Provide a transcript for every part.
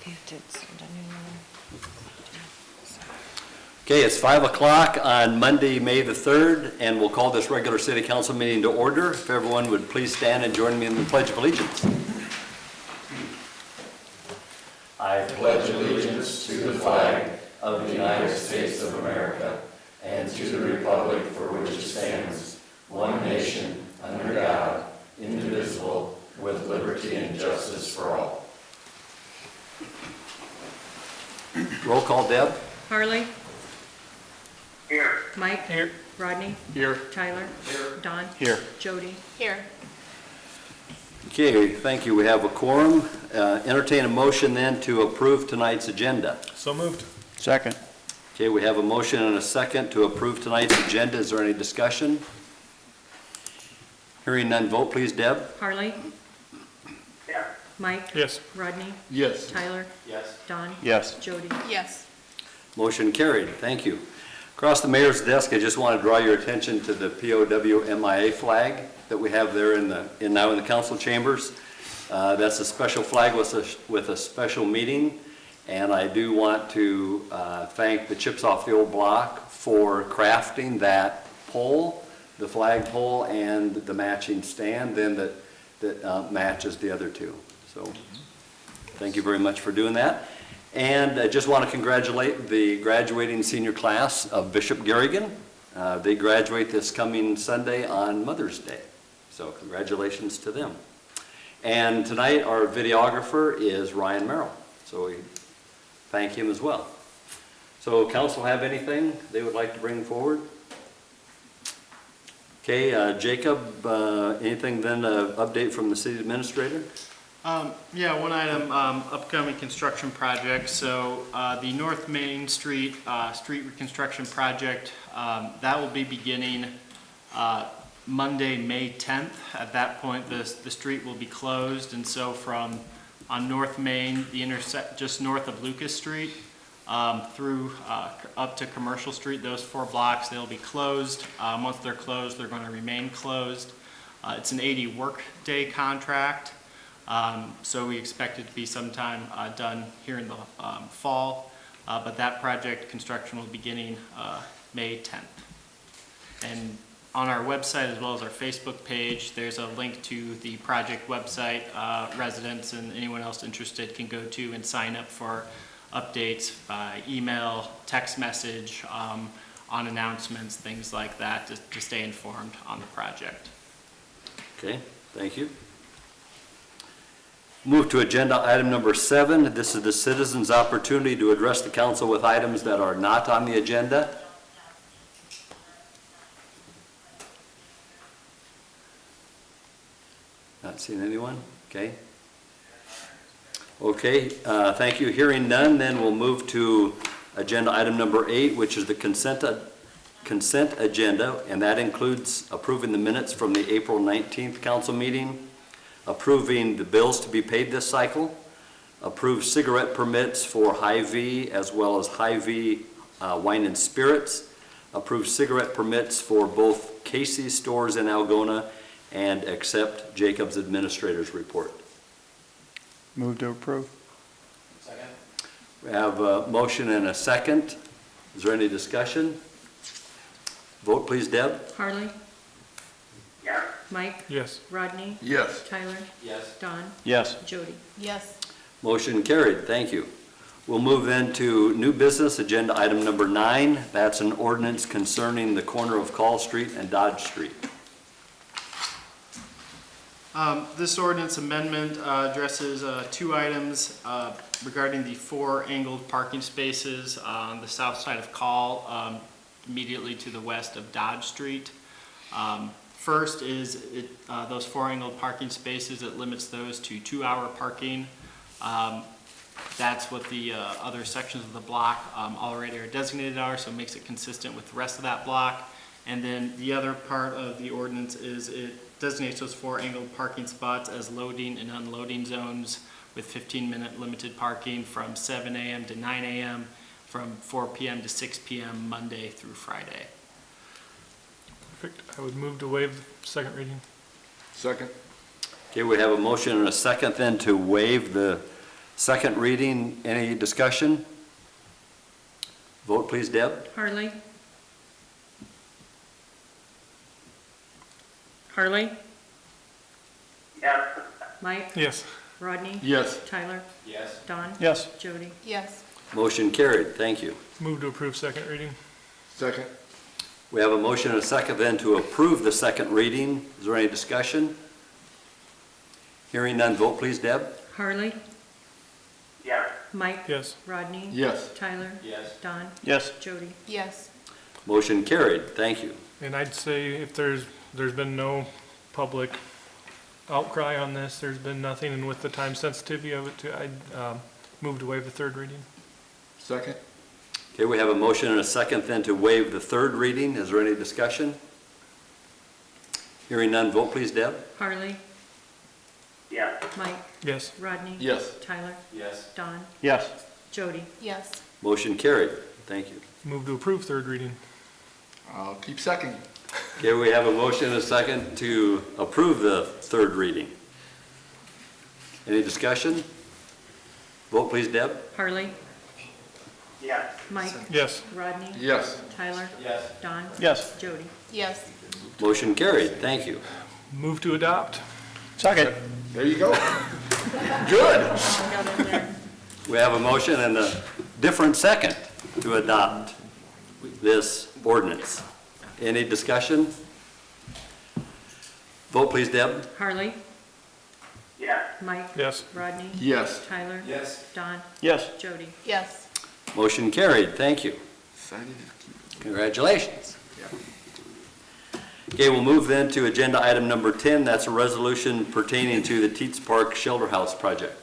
Okay, it's 5 o'clock on Monday, May the 3rd, and we'll call this regular city council meeting to order. If everyone would please stand and join me in the Pledge of Allegiance. I pledge allegiance to the flag of the United States of America and to the republic for which it stands, one nation, under God, indivisible, with liberty and justice for all. Roll call, Deb. Harley. Here. Mike. Here. Rodney. Here. Tyler. Here. Don. Here. Jody. Here. Okay, thank you. We have a quorum. Entertain a motion then to approve tonight's agenda. So moved. Second. Okay, we have a motion and a second to approve tonight's agenda. Is there any discussion? Hearing none, vote please, Deb. Harley. Yeah. Mike. Yes. Rodney. Yes. Tyler. Yes. Don. Yes. Jody. Yes. Motion carried. Thank you. Across the mayor's desk, I just want to draw your attention to the POW-MIA flag that we have there now in the council chambers. That's a special flag with a special meaning, and I do want to thank the Chips Off the Old Block for crafting that pole, the flag pole, and the matching stand then that matches the other two. So thank you very much for doing that. And I just want to congratulate the graduating senior class of Bishop Garrigan. They graduate this coming Sunday on Mother's Day. So congratulations to them. And tonight our videographer is Ryan Merrill. So we thank him as well. So council have anything they would like to bring forward? Okay, Jacob, anything then, update from the city administrator? Yeah, one item, upcoming construction project. So the North Main Street street reconstruction project, that will be beginning Monday, May 10th. At that point, the street will be closed, and so on North Main, the intersect just north of Lucas Street, through up to Commercial Street, those 4 blocks, they'll be closed. Once they're closed, they're going to remain closed. It's an 80 work-day contract. So we expect it to be sometime done here in the fall, but that project construction will be beginning May 10th. And on our website as well as our Facebook page, there's a link to the project website. Residents and anyone else interested can go to and sign up for updates by email, text message, on announcements, things like that, to stay informed on the project. Okay, thank you. Move to agenda item number 7. This is the citizens' opportunity to address the council with items that are not on the agenda. Not seeing anyone? Okay. Okay, thank you. Hearing none, then we'll move to agenda item number 8, which is the consent agenda, and that includes approving the minutes from the April 19th council meeting, approving the bills to be paid this cycle, approve cigarette permits for Hy-Vee as well as Hy-Vee wine and spirits, approve cigarette permits for both Casey's stores in Algona, and accept Jacob's administrator's report. Move to approve. Second. We have a motion and a second. Is there any discussion? Vote please, Deb. Harley. Yeah. Mike. Yes. Rodney. Yes. Tyler. Yes. Don. Yes. Jody. Yes. Motion carried. Thank you. We'll move then to new business, agenda item number 9. That's an ordinance concerning the corner of Call Street and Dodge Street. This ordinance amendment addresses 2 items regarding the 4 angled parking spaces on the south side of Call, immediately to the west of Dodge Street. First is those 4 angled parking spaces. It limits those to 2-hour parking. That's what the other sections of the block already are designated are, so it makes it consistent with the rest of that block. And then the other part of the ordinance is it designates those 4 angled parking spots as loading and unloading zones with 15-minute limited parking from 7 a.m. to 9 a.m., from 4 p.m. to 6 p.m. Monday through Friday. Perfect. I would move to waive the second reading. Second. Okay, we have a motion and a second then to waive the Second reading, any discussion? Vote please, Deb. Harley? Harley? Yes. Mike? Yes. Rodney? Yes. Tyler? Yes. Don? Yes. Jody? Yes. Motion carried, thank you. Move to approve second reading. Second. We have a motion and a second then to approve the second reading. Is there any discussion? Hearing none, vote please, Deb. Harley? Yes. Mike? Yes. Rodney? Yes. Tyler? Yes. Don? Yes. Jody? Yes. Motion carried, thank you. And I'd say if there's been no public outcry on this, there's been nothing, and with the time sensitivity of it, I'd move to waive the third reading. Second. Okay, we have a motion and a second then to waive the third reading. Is there any discussion? Hearing none, vote please, Deb. Harley? Yes. Mike? Yes. Rodney? Yes. Tyler? Yes. Don? Yes. Jody? Yes. Motion carried, thank you. Move to approve third reading. I'll keep second. Okay, we have a motion and a second to approve the third reading. Any discussion? Vote please, Deb. Harley? Yes. Mike? Yes. Rodney? Yes. Tyler? Yes. Don? Yes. Jody? Yes. Motion carried, thank you. Move to adopt. Second. There you go. Good. I got in there. We have a motion and a different second to adopt this ordinance. Any discussion? Vote please, Deb. Harley? Yes. Mike? Yes. Rodney? Yes. Tyler? Yes. Don? Yes. Jody? Yes. Motion carried, thank you. Excited to keep. Congratulations. Okay, we'll move then to agenda item number 10. That's a resolution pertaining to the Teets Park Shelter House project.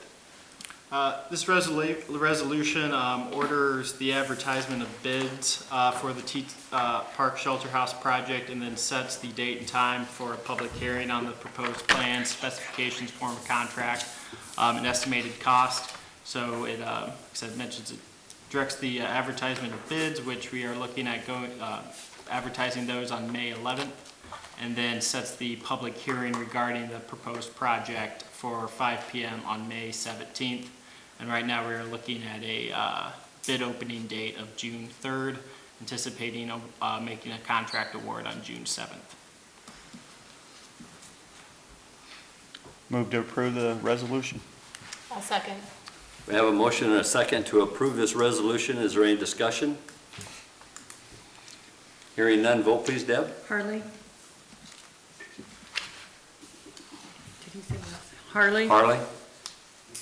This resolution orders the advertisement of bids for the Park Shelter House project, and then sets the date and time for a public hearing on the proposed plans, specifications, form of contract, and estimated cost. So it, as I mentioned, it directs the advertisement of bids, which we are looking at advertising those on May 11th, and then sets the public hearing regarding the proposed project for 5 p.m. on May 17th. And right now we are looking at a bid opening date of June 3rd, anticipating making a contract award on June 7th. Move to approve the resolution. I'll second. We have a motion and a second to approve this resolution. Is there any discussion? Hearing none, vote please, Deb. Harley? Did he say yes? Harley? Harley?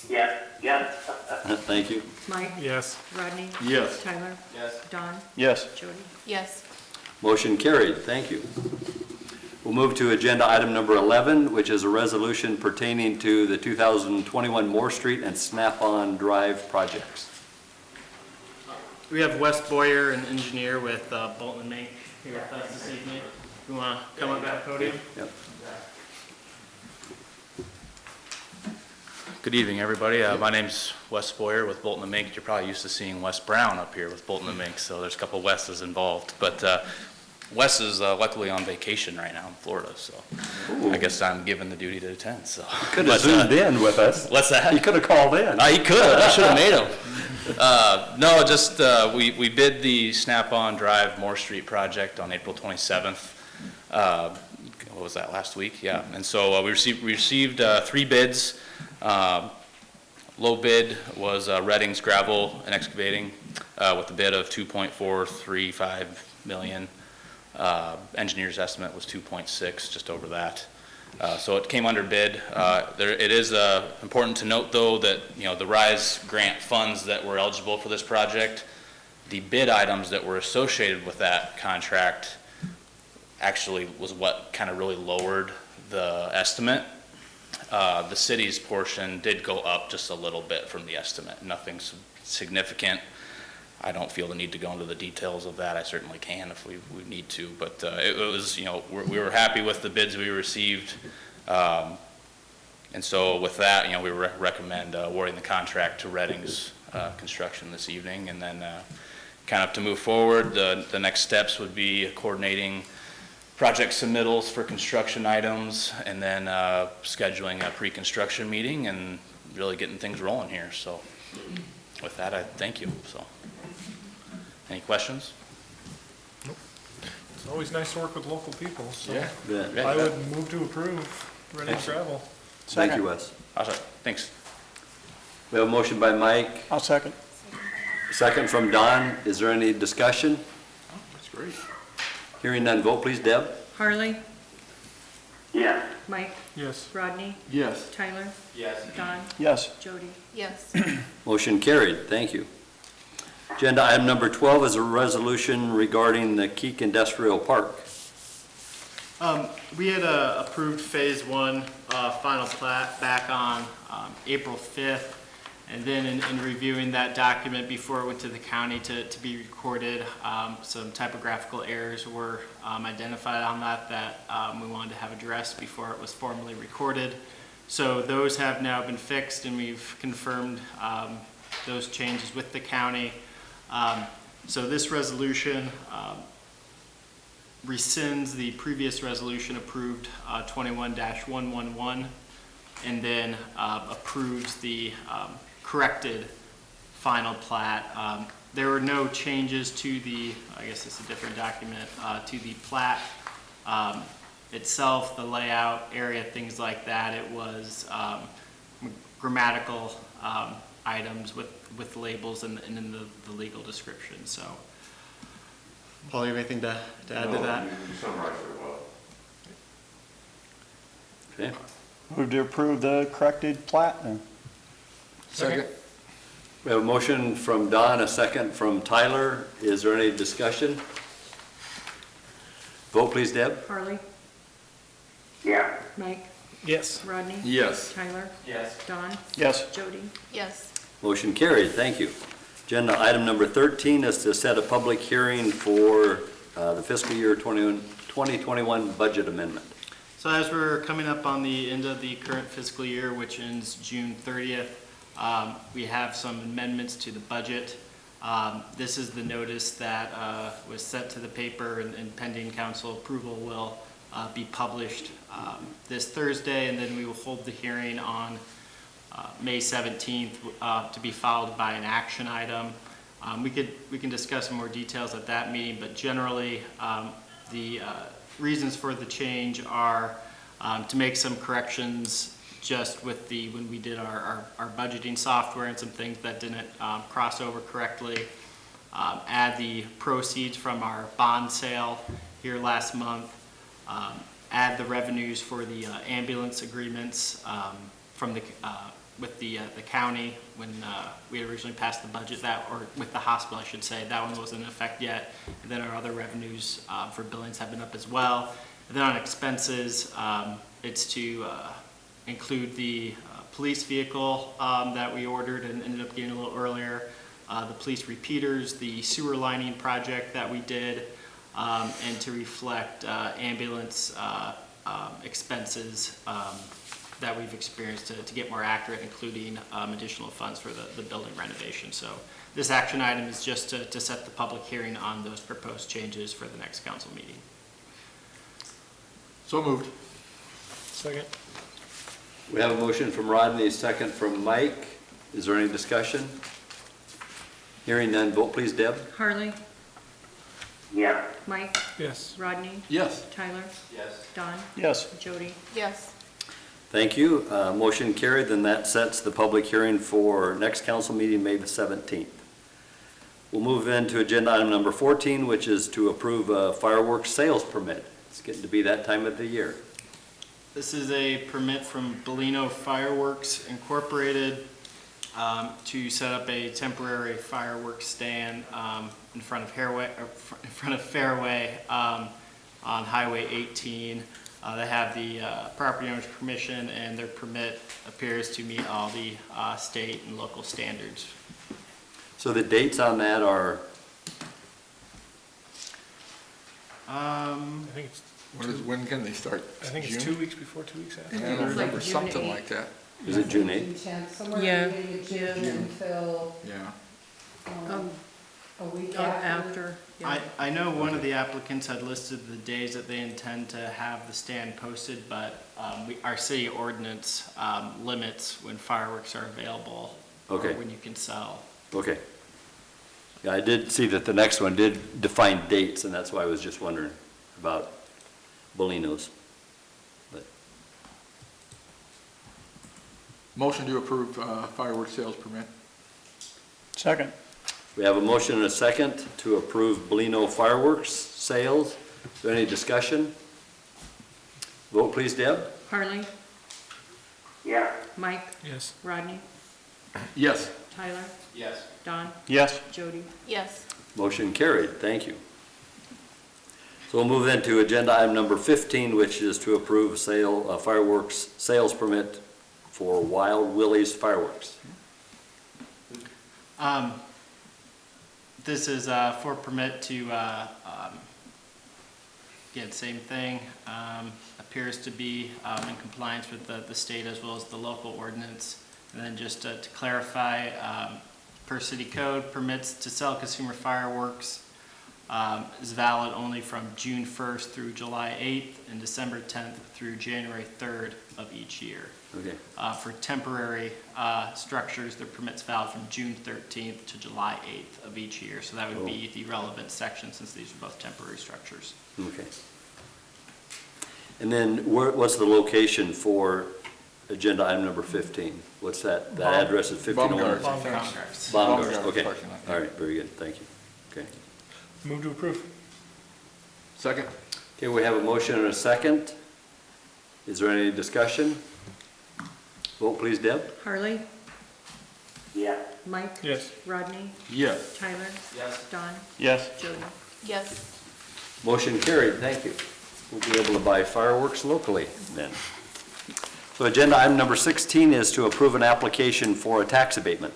Yes. Yes. Thank you. Mike? Yes. Rodney? Yes. Tyler? Yes. Don? Yes. Jody? Yes. Motion carried, thank you. We'll move to agenda item number 11, which is a resolution pertaining to the 2021 Moore Street and Snap-on Drive projects. We have Wes Boyer, an engineer with Bolton and Mink, here with us this evening. You want to come up to the podium? Yep. Good evening, everybody. My name's Wes Boyer with Bolton and Mink. You're probably used to seeing Wes Brown up here with Bolton and Mink, so there's a couple Wes's involved. But Wes is luckily on vacation right now in Florida, so I guess I'm given the duty to attend. So Could have zoomed in with us. What's that? He could have called in. He could. I should have made him. No, just we bid the Snap-on Drive Moore Street project on April 27th. What was that, last week? Yeah. And so we received 3 bids. Low bid was Redding's Gravel and Excavating with a bid of $2.435 million. Engineer's estimate was 2.6, just over that. So it came under bid. It is important to note, though, that the RISE grant funds that were eligible for this project, the bid items that were associated with that contract actually was what kind of really lowered the estimate. The city's portion did go up just a little bit from the estimate, nothing significant. I don't feel the need to go into the details of that. I certainly can if we need to, but it was, we were happy with the bids we received. And so with that, we recommend awarding the contract to Redding's Construction this evening. And then kind of to move forward, the next steps would be coordinating project submittals for construction items, and then scheduling a pre-construction meeting, and really getting things rolling here. So with that, I thank you. So, any questions? It's always nice to work with local people, so. Yeah. Yeah. I would move to approve, ready to travel. Thank you, Wes. Awesome. Thanks. We have a motion by Mike, I'll second. second from Don. Is there any discussion? That's great. Hearing none, vote please, Deb. Harley, Yes. Mike, Yes. Rodney, Yes. Tyler, Yes. Don, Yes. Jody. Yes. Motion carried, thank you. Agenda item number 12 is a resolution regarding the Keek Industrial Park. We had approved Phase 1 final plat back on April 5th, and then in reviewing that document before it went to the county to be recorded, some typographical errors were identified on that we wanted to have addressed before it was formally recorded. So those have now been fixed, and we've confirmed those changes with the county. So this resolution rescinds the previous resolution approved 21-111, and then approves the corrected final plat. There were no changes to the, I guess it's a different document, to the plat itself, the layout, area, things like that. It was grammatical items with labels and in the legal description. So, Paul, you have anything to add to that? You summarized it well. Okay. Move to approve the corrected plat then. Second. We have a motion from Don, a second from Tyler. Is there any discussion? Vote please, Deb. Harley, Yeah. Mike, Yes. Rodney, Yes. Tyler, Yes. Don, Yes. Jody. Yes. Motion carried, thank you. Agenda item number 13 is to set a public hearing for the fiscal year 2021 budget amendment. So as we're coming up on the end of the current fiscal year, which ends June 30th, we have some amendments to the budget. This is the notice that was sent to the paper, and pending council approval will be published this Thursday, and then we will hold the hearing on May 17th to be followed by an action item. We can discuss some more details at that meeting, but generally the reasons for the change are to make some corrections just with when we did our budgeting software and some things that didn't cross over correctly. Add the proceeds from our bond sale here last month. Add the revenues for the ambulance agreements from with the county when we had originally passed the budget, or with the hospital, I should say. That one wasn't in effect yet. And then our other revenues for billings have been up as well. And then on expenses, it's to include the police vehicle that we ordered and ended up getting a little earlier, the police repeaters, the sewer lining project that we did, and to reflect ambulance expenses that we've experienced to get more accurate, including additional funds for the building renovation. So this action item is just to set the public hearing on those proposed changes for the next council meeting. So moved. Second. We have a motion from Rodney, second from Mike. Is there any discussion? Hearing none, vote please, Deb. Harley, Yeah. Mike, Yes. Rodney, Yes. Tyler, Yes. Don, Yes. Jody. Yes. Thank you. Motion carried, then that sets the public hearing for next council meeting, May the 17th. We'll move then to agenda item number 14, which is to approve a fireworks sales permit. It's getting to be that time of the year. This is a permit from Bellino Fireworks Incorporated to set up a temporary fireworks stand in front of Fairway on Highway 18. They have the property owner's permission, and their permit appears to meet all the state and local standards. So the dates on that are, I think it's, When can they start? it's June? 2 weeks before, 2 weeks after. Yeah, I It's like remember June something 8th. like that. is it June 8th? June 10th, somewhere Yeah. in the beginning of June June. until, Yeah. A week after, yeah. I know one of the applicants had listed the days that they intend to have the stand posted, but our city ordinance limits when fireworks are available. Or Okay. when you can sell. Okay. Yeah, I did see that the next one did define dates, and that's why I was just wondering about Bolinos. But Motion to approve fireworks sales permit. Second. we have a motion and a second to approve Bolino fireworks sales. Is there any discussion? Vote please, Deb. Harley, Yeah. Mike, Yes. Rodney, Yes. Tyler, Yes. Don, Yes. Jody. Yes. Motion carried, thank you. So we'll move then to agenda item number 15, which is to approve a fireworks sales permit for Wild Willie's Fireworks. This is for permit to, again, same thing, appears to be in compliance with the state as well as the local ordinance. And then just to clarify, per city code, permits to sell consumer fireworks is valid only from June 1st through July 8th and December 10th through January 3rd of each year. Okay, For temporary structures, the permit's valid from June 13th to July 8th of each year. So that would be the relevant section since these are both temporary structures. okay. And then what's the location for agenda item number 15? What's that? That address is 1501? Baumgart's. Baumgart's. Baumgart's, Baumgart's okay. parking lot, yeah. All right, very good, thank you. Okay. Move to approve. Second. Okay, we have a motion and a second. Is there any discussion? Vote please, Deb. Harley, Yeah. Mike, Yes. Rodney, Yes. Tyler, Don, Yes. Jody. Yes. Motion carried, thank you. We'll be able to buy fireworks locally then. So agenda item number 16 is to approve an application for a tax abatement.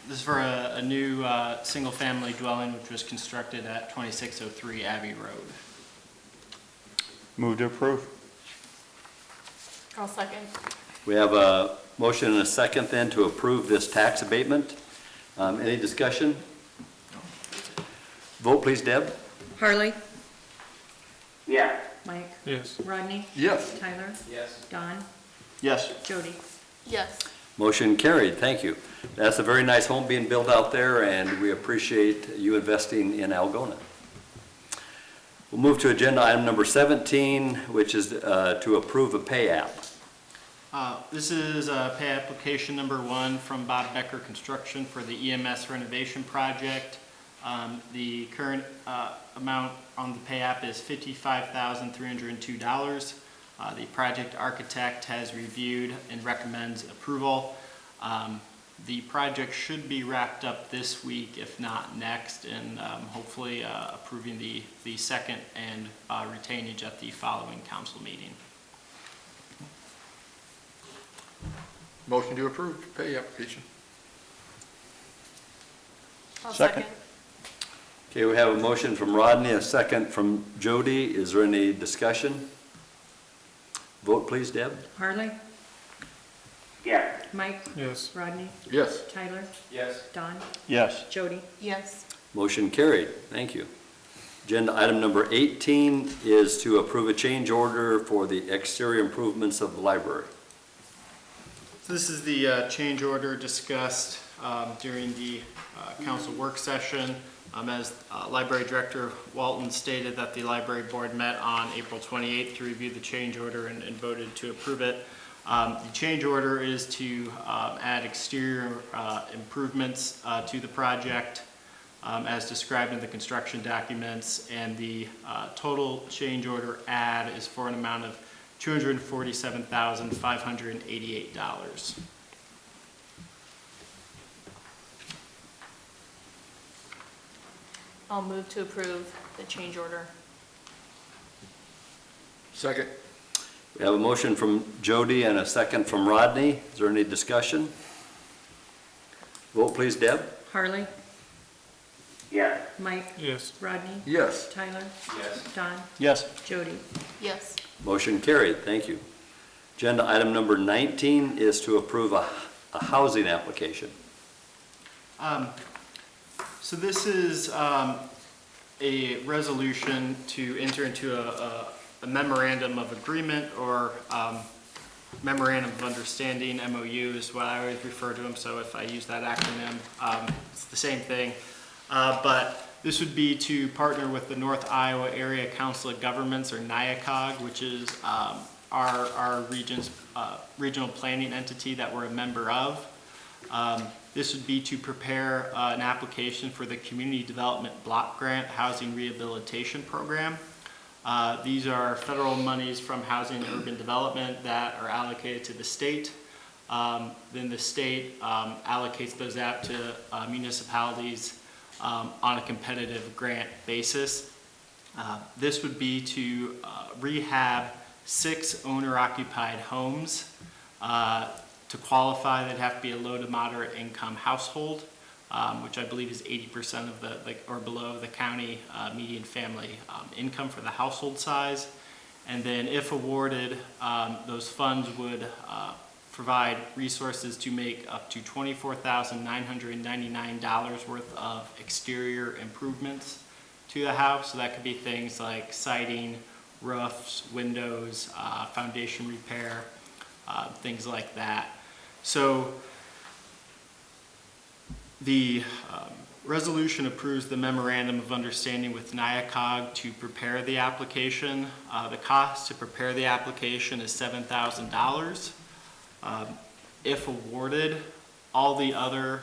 This is for a new single-family dwelling which was constructed at 2603 Abbey Road. Move to approve. I'll second. We have a motion and a second then to approve this tax abatement. Any discussion? Vote please, Deb. Harley, Yeah. Mike, Yes. Rodney, Yes. Tyler, Yes. Don, Yes. Jody. Yes. Motion carried, thank you. That's a very nice home being built out there, and we appreciate you investing in Algona. We'll move to agenda item number 17, which is to approve a pay app. This is pay application number 1 from Bob Becker Construction for the EMS renovation project. The current amount on the pay app is $55,302. The project architect has reviewed and recommends approval. The project should be wrapped up this week, if not next, and hopefully approving the second and retainage at the following council meeting. Motion to approve pay application. I'll Second. second. Okay, we have a motion from Rodney, a second from Jody. Is there any discussion? Vote please, Deb. Harley, Yeah. Mike, Yes. Rodney, Yes. Tyler, Yes. Don, Yes. Jody. Yes. Motion carried, thank you. Agenda item number 18 is to approve a change order for the exterior improvements of the library. So this is the change order discussed during the council work session. As Library Director Walton stated that the library board met on April 28th to review the change order and voted to approve it. The change order is to add exterior improvements to the project as described in the construction documents, and the total change order add is for an amount of $247,588. I'll move to approve the change order. Second. We have a motion from Jody and a second from Rodney. Is there any discussion? Vote please, Deb. Harley, Yeah. Mike, Yes. Rodney, Yes. Tyler, Don, Yes. Jody. Yes. Motion carried, thank you. Agenda item number 19 is to approve a housing application. So this is a resolution to enter into a memorandum of agreement, or memorandum of understanding, MOU is what I always refer to them, so if I use that acronym, it's the same thing. But this would be to partner with the North Iowa Area Council of Governments, or NIACOG, which is our region's regional planning entity that we're a member of. This would be to prepare an application for the Community Development Block Grant Housing Rehabilitation Program. These are federal monies from Housing and Urban Development that are allocated to the state. Then the state allocates those out to municipalities on a competitive grant basis. This would be to rehab 6 owner-occupied homes. To qualify, they'd have to be a low to moderate income household, which I believe is 80% of the, or below the county median family income for the household size. And then if awarded, those funds would provide resources to make up to $24,999 worth of exterior improvements to the house. So that could be things like siding, roofs, windows, foundation repair, things like that. So the resolution approves the memorandum of understanding with NIACOG to prepare the application. The cost to prepare the application is $7,000. If awarded, all the other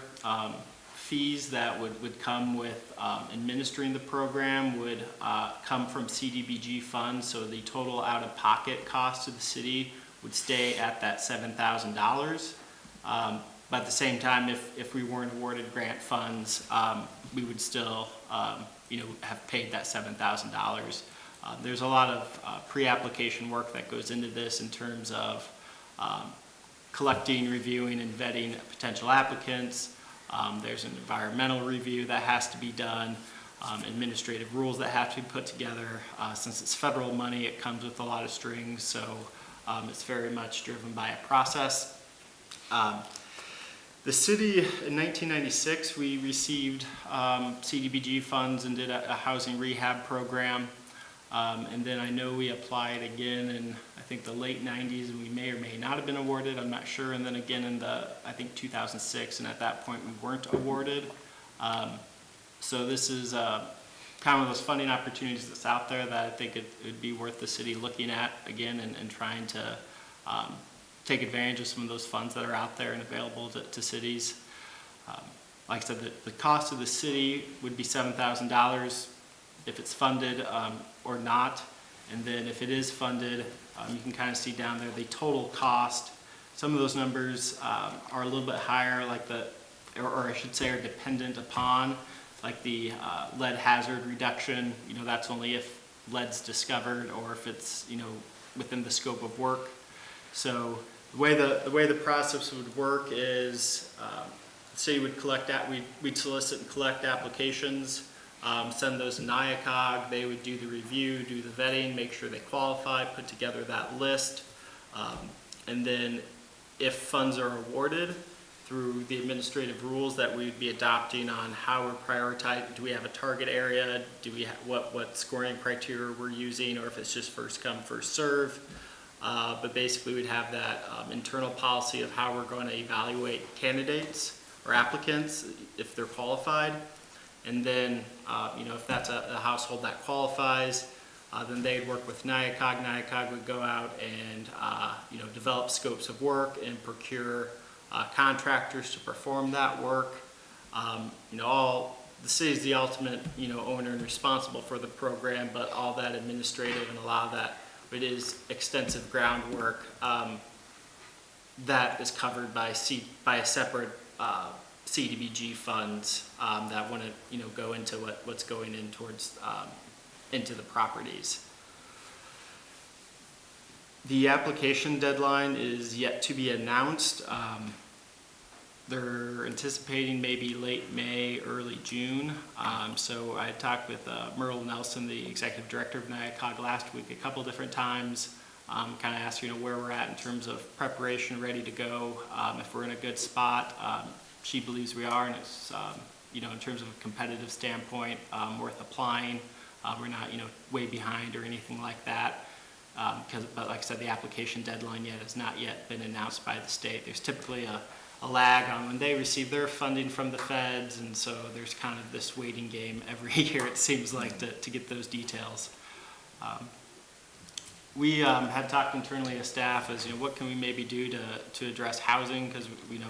fees that would come with administering the program would come from CDBG funds, so the total out-of-pocket cost to the city would stay at that $7,000. But at the same time, if we weren't awarded grant funds, we would still have paid that $7,000. There's a lot of pre-application work that goes into this in terms of collecting, reviewing, and vetting potential applicants. There's an environmental review that has to be done, administrative rules that have to be put together. Since it's federal money, it comes with a lot of strings, so it's very much driven by a process. The city, in 1996, we received CDBG funds and did a housing rehab program. And then I know we applied again in, I think, the late 90s, and we may or may not have been awarded, I'm not sure. And then again in I think 2006, and at that point we weren't awarded. So this is kind of those funding opportunities that's out there that I think it would be worth the city looking at again and trying to take advantage of some of those funds that are out there and available to cities. Like I said, the cost of the city would be $7,000 if it's funded or not. And then if it is funded, you can kind of see down there the total cost. Some of those numbers are a little bit higher, like or I should say are dependent upon, like the lead hazard reduction. That's only if lead's discovered or if it's, within the scope of work. So the way the process would work is the city would collect that, we'd solicit and collect applications, send those to NIACOG. They would do the review, do the vetting, make sure they qualify, put together that list. And then if funds are awarded through the administrative rules that we would be adopting on how we're prioritizing, do we have a target area, do we have what scoring criteria we're using, or if it's just first come, first serve. But basically we'd have that internal policy of how we're going to evaluate candidates or applicants if they're qualified. And then, if that's a household that qualifies, then they'd work with NIACOG. NIACOG would go out and, develop scopes of work and procure contractors to perform that work. The city's the ultimate, owner and responsible for the program, but all that administrative and a lot of that, it is extensive groundwork that is covered by a separate CDBG funds that want to go into what's going in towards into the properties. The application deadline is yet to be announced. They're anticipating maybe late May, early June. So I talked with Merle Nelson, the executive director of NIACOG, last week a couple different times. Kind of asked where we're at in terms of preparation, ready to go, if we're in a good spot. She believes we are, and it's in terms of a competitive standpoint, worth applying. We're not, way behind or anything like that. But like I said, the application deadline has not yet been announced by the state. There's typically a lag on when they receive their funding from the feds, and so there's kind of this waiting game every year, it seems like, to get those details. We had talked internally as staff as, what can we maybe do to address housing, because we know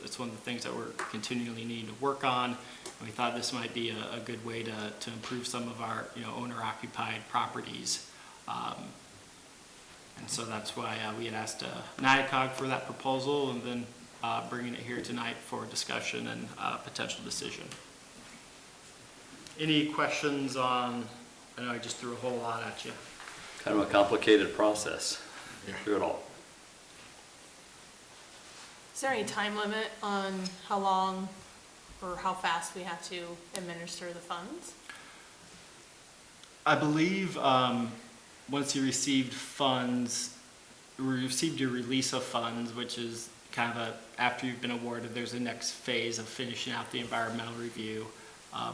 it's one of the things that we're continually needing to work on. And we thought this might be a good way to improve some of our, owner-occupied properties. And so that's why we had asked NIACOG for that proposal, and then bringing it here tonight for discussion and potential decision. Any questions on, I know I just threw a whole lot at you. Kind of a complicated process. Yeah. Through it all. Is there any time limit on how long or how fast we have to administer the funds? I believe once you received your release of funds, which is kind of after you've been awarded, there's a next phase of finishing out the environmental review.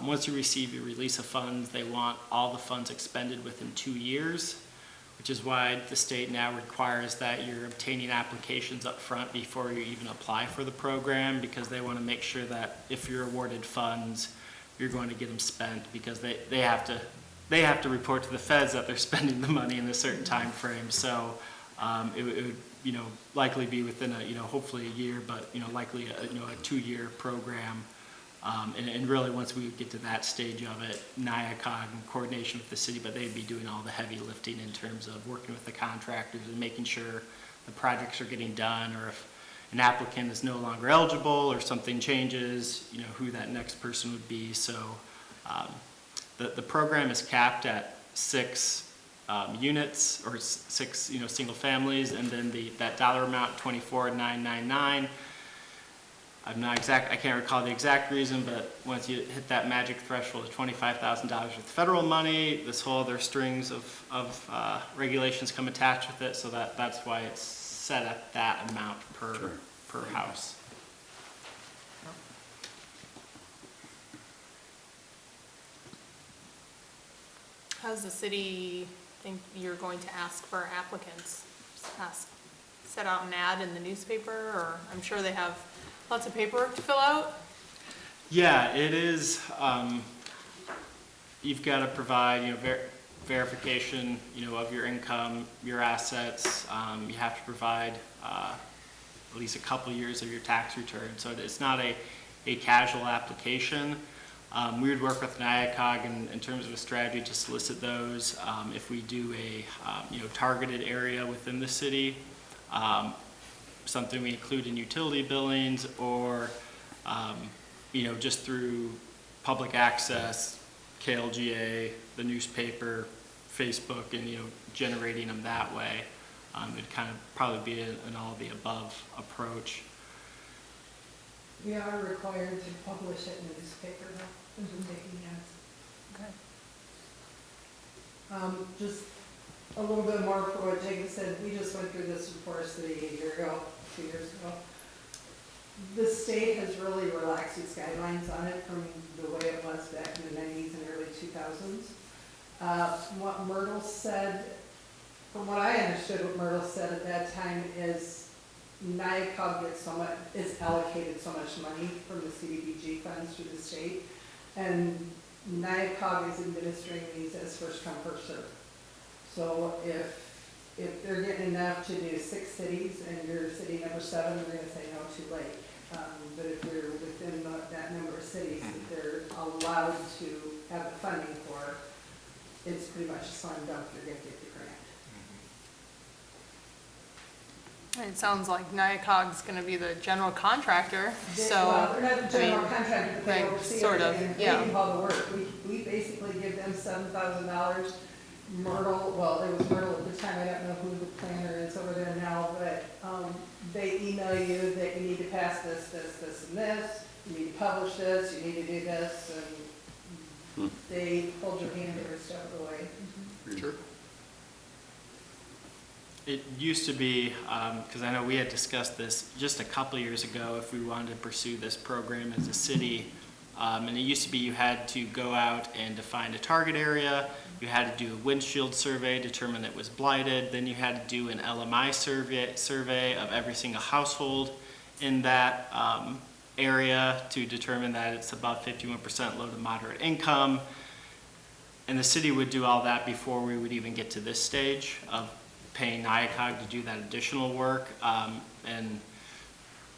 Once you receive your release of funds, they want all the funds expended within 2 years, which is why the state now requires that you're obtaining applications up front before you even apply for the program, because they want to make sure that if you're awarded funds, you're going to get them spent, because they have to report to the feds that they're spending the money in a certain time frame. So it would likely be within hopefully a year, but likely a 2-year program. And really, once we get to that stage of it, NIACOG in coordination with the city, but they'd be doing all the heavy lifting in terms of working with the contractors and making sure the projects are getting done, or if an applicant is no longer eligible or something changes, who that next person would be. So the program is capped at 6 units, or 6 single families, and then that dollar amount, $24,999. I can't recall the exact reason, but once you hit that magic threshold of $25,000 with federal money, this whole other strings of regulations come attached with it, so that's why it's set at that amount per house. How does the city think you're going to ask for applicants? Set out an ad in the newspaper, or I'm sure they have lots of paperwork to fill out? Yeah, it is. You've got to provide, verification, of your income, your assets. You have to provide at least a couple years of your tax return. So it's not a casual application. We would work with NIACOG in terms of a strategy to solicit those. If we do a targeted area within the city, something we include in utility billings, or just through public access, KLGA, the newspaper, Facebook, and generating them that way. It'd kind of probably be an all of the above approach. We are required to publish it in the newspaper though, as we're taking ads. Okay. Just a little bit more for what Jacob said. We just went through this in Forest City a year ago, 2 years ago. The state has really relaxed its guidelines on it from the way it was back in the 90s and early 2000s. What Myrtle said, from what I understood, what Myrtle said at that time is NIACOG is allocated so much money from the CDBG funds through the state, and NIACOG is administering these as first come, first served. So if they're getting enough to do 6 cities and you're city number 7, they're going to say no, too late. But if you're within that number of cities that they're allowed to have the funding for, it's pretty much a slam dunk, you're going to get the grant. It sounds like NIACOG's gonna be the general contractor, so. Well, they're not the general I mean, contractor, but they like, oversee sort of, everything, and yeah. they do all the work. We basically give them $7,000. Myrtle, well, it was Myrtle at the time, I don't know who the planner is over there now, but they email you that you need to pass this, and this, you need to publish this, you need to do this, and they hold your hand every step of the way. Sure. It used to be, because I know we had discussed this just a couple years ago, if we wanted to pursue this program as a city, And it used to be you had to go out and define a target area, you had to do a windshield survey, determine it was blighted, then you had to do an LMI survey of every single household in that area to determine that it's above 51% low to moderate income. And the city would do all that before we would even get to this stage of paying NIACOG to do that additional work. And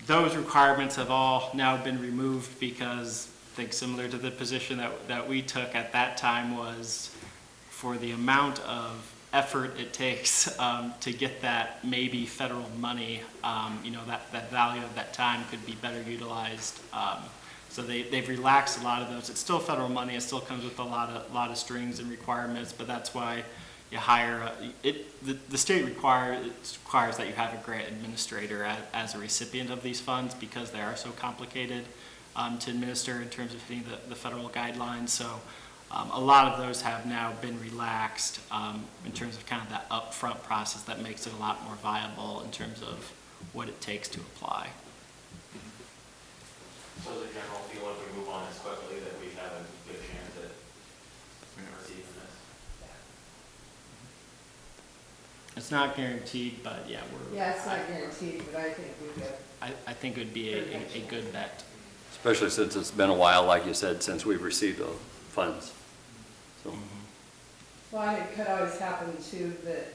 those requirements have all now been removed because I think similar to the position that we took at that time was for the amount of effort it takes to get that maybe federal money, that value of that time could be better utilized. So they've relaxed a lot of those. It's still federal money. It still comes with a lot of strings and requirements, but that's why you hire the state requires that you have a grant administrator as a recipient of these funds because they are so complicated to administer in terms of hitting the federal guidelines. So a lot of those have now been relaxed in terms of kind of that upfront process that makes it a lot more viable in terms of what it takes to apply. So as a general feel, if we move on this quickly, that we have a good chance at receiving this? It's not guaranteed, but yeah, Yeah, it's not guaranteed, but I think we get. I think it would be a good bet. Especially since it's been a while, like you said, since we've received the funds. So, Well, and it could always happen too that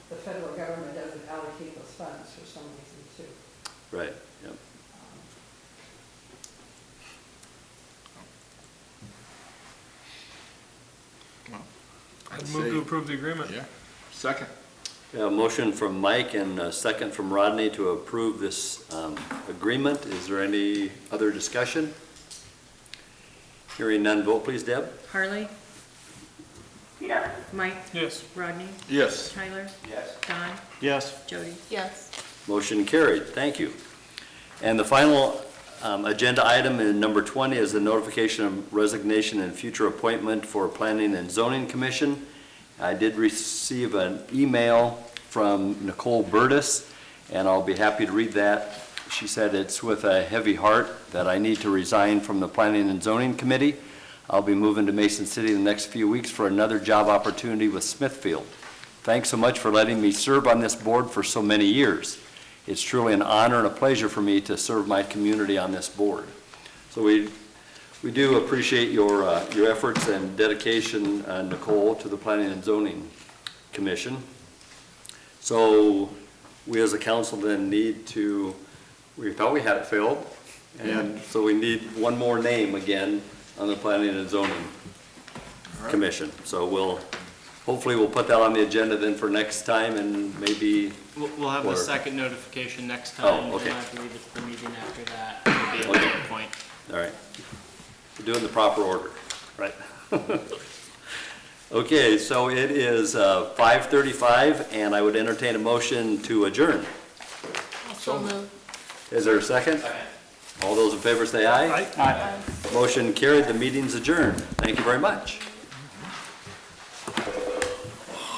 the federal government doesn't allocate those funds for some reason too. right, yep. I'd move to approve the agreement. Yeah. Second. Yeah, a motion from Mike and a second from Rodney to approve this agreement. Is there any other discussion? Hearing none, vote please, Deb. Harley, Yes. Mike, Yes. Rodney, Yes. Tyler, Yes. Don, Yes. Jody. Yes. Motion carried, thank you. And the final agenda item in number 20 is the notification of resignation and future appointment for Planning and Zoning Commission. I did receive an email from Nicole Burtis, and I'll be happy to read that. She said it's with a heavy heart that I need to resign from the Planning and Zoning Committee. I'll be moving to Mason City in the next few weeks for another job opportunity with Smithfield. Thanks so much for letting me serve on this board for so many years. It's truly an honor and a pleasure for me to serve my community on this board. So we do appreciate your efforts and dedication, Nicole, to the Planning and Zoning Commission. So we as a council then need to, we thought we had it filled, and so we need one more name again on the Planning and Zoning Commission. So hopefully we'll put that on the agenda then for next time, and maybe. We'll have the second notification next time. Oh, okay. And I believe it's the meeting after that will be a later point. All right. We're doing the proper order, right? Okay, so it is 5:35, and I would entertain a motion to adjourn. Also move. Is there a second? Second. All those in favor say aye. Aye. Motion carried, the meeting's adjourned. Thank you very much.